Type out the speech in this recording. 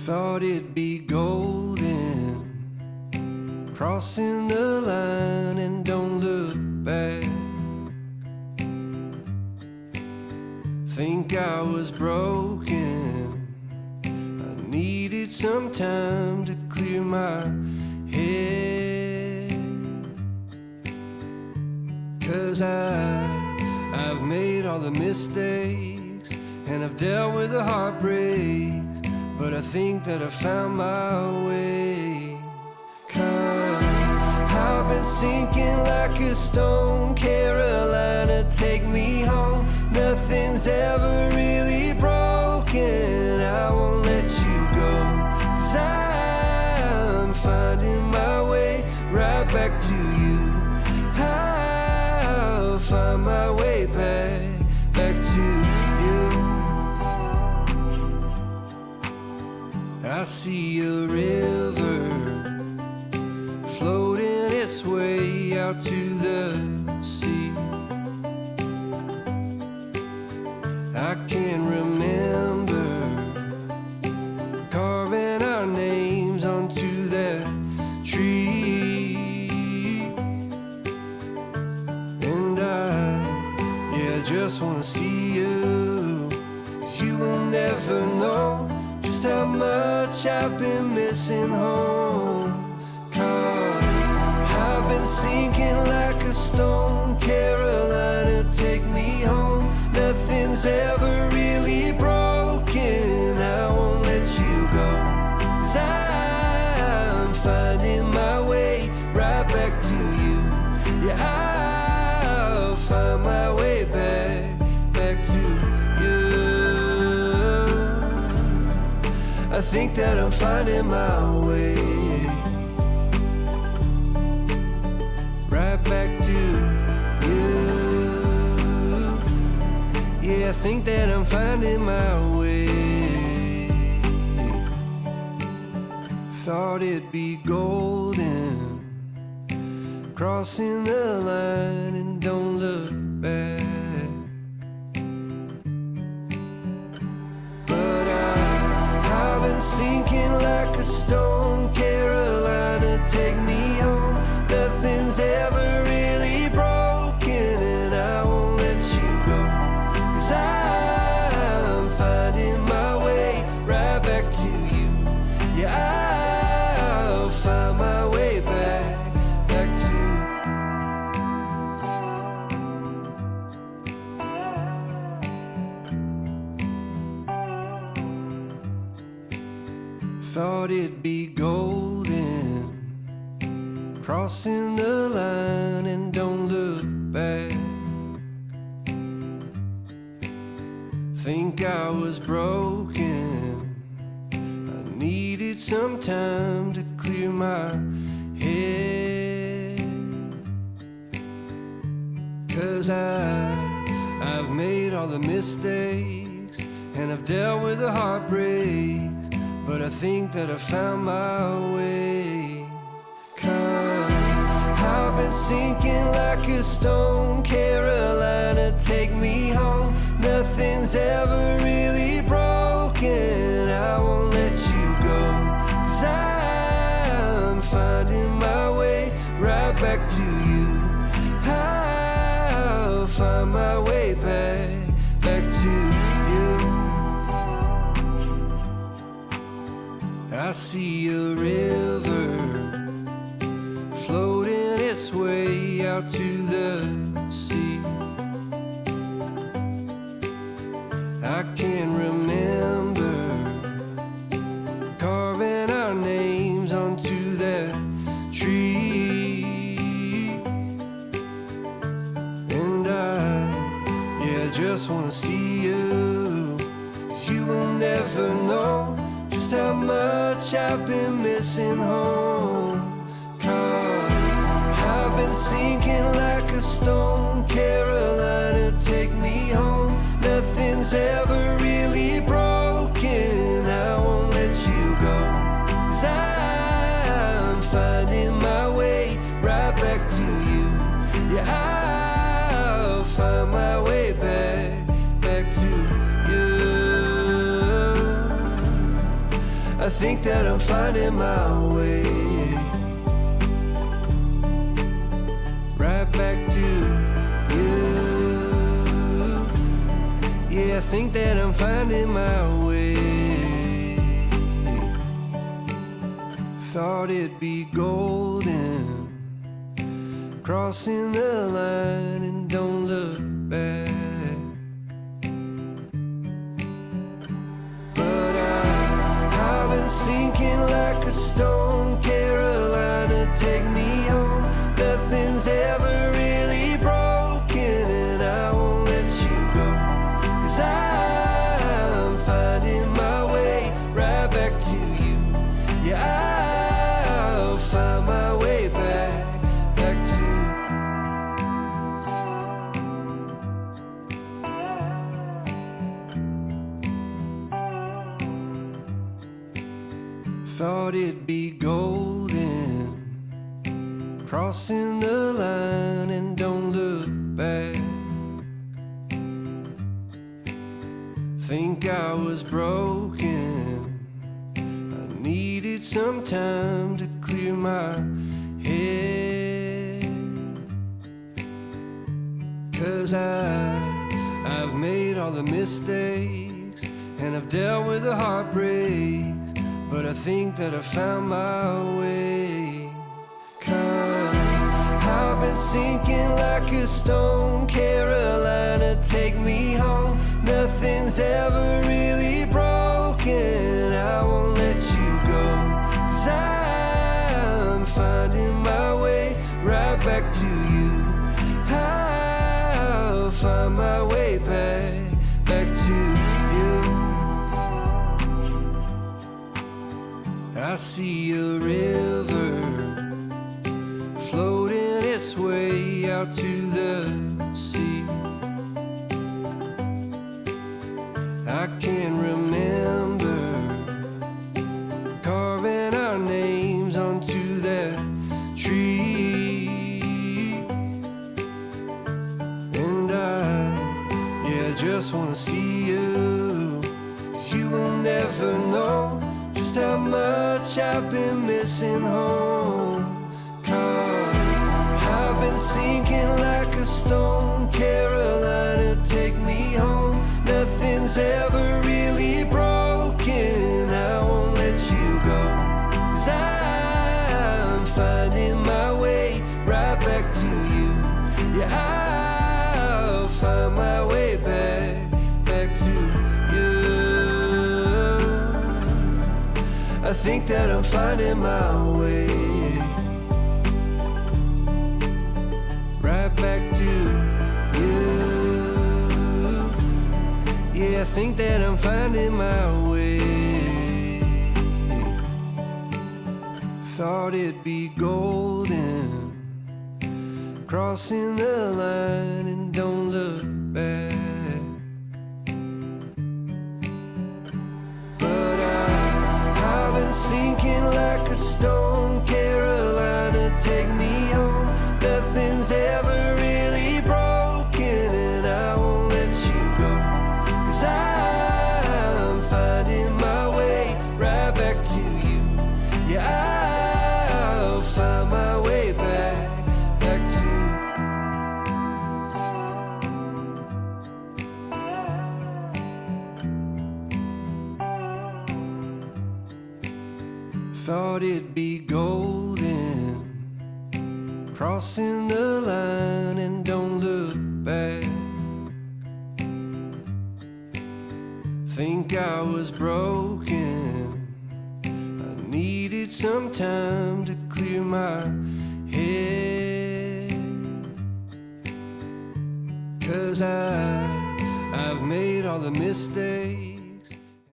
Thought it'd be golden, crossing the line and don't look back. Think I was broken, I needed some time to clear my head. 'Cause I've made all the mistakes and I've dealt with the heartbreaks, but I think that I found my way. 'Cause I've been sinking like a stone, Carolina, take me home. Nothing's ever really broken, I won't let you go. 'Cause I'm finding my way right back to you. I'll find my way back to you. I see a river floating its way out to the sea. I can remember carving our names onto that tree. And I just wanna see you, 'cause you will never know just how much I've been missing home. 'Cause I've been sinking like a stone, Carolina, take me home. Nothing's ever really broken, I won't let you go. 'Cause I'm finding my way right back to you. Yeah, I'll find my way back to you. I think that I'm finding my way right back to you. Yeah, I think that I'm finding my way. Thought it'd be golden, crossing the line and don't look back. But I've been sinking like a stone, Carolina, take me home. Nothing's ever really broken, and I won't let you go. 'Cause I'm finding my way right back to you. Yeah, I'll find my way back to you. Thought it'd be golden, crossing the line and don't look back. Think I was broken, I needed some time to clear my head. 'Cause I've made all the mistakes and I've dealt with the heartbreaks, but I think that I found my way. 'Cause I've been sinking like a stone, Carolina, take me home. Nothing's ever really broken, I won't let you go. 'Cause I'm finding my way right back to you. I'll find my way back to you. I see a river floating its way out to the sea. I can remember carving our names onto that tree. And I just wanna see you, 'cause you will never know just how much I've been missing home. 'Cause I've been sinking like a stone, Carolina, take me home. Nothing's ever really broken, I won't let you go. 'Cause I'm finding my way right back to you. Yeah, I'll find my way back to you. I think that I'm finding my way right back to you. Yeah, I think that I'm finding my way. Thought it'd be golden, crossing the line and don't look back. But I've been sinking like a stone. Carolina, take me home. Nothing's ever really broken, and I won't let you go. 'Cause I'm finding my way right back to you. Yeah, I'll find my way back to. Thought it'd be golden, crossing the line and don't look back. Think I was broken, I needed some time to clear my head. 'Cause I've made all the mistakes and I've dealt with the heartbreaks, but I think that I found my way. 'Cause I've been sinking like a stone. Carolina, take me home. Nothing's ever really broken, I won't let you go. 'Cause I'm finding my way right back to you. I'll find my way back to you. I see a river floating its way out to the sea. I can remember carving our names onto that tree. And I just wanna see you, 'cause you will never know just how much I've been missing home. 'Cause I've been sinking like a stone. Carolina, take me home. Nothing's ever really broken, I won't let you go. 'Cause I'm finding my way right back to you. Yeah, I'll find my way back to you. I think that I'm finding my way right back to you. Yeah, I think that I'm finding my way. Thought it'd be golden, crossing the line and don't look back. But I've been sinking like a stone. Carolina, take me home. Nothing's ever really broken, and I won't let you go. 'Cause I'm finding my way right back to you. Yeah, I'll find my way back to. Thought it'd be golden, crossing the line and don't look back. Think I was broken, I needed some time to clear my head. 'Cause I've made all the mistakes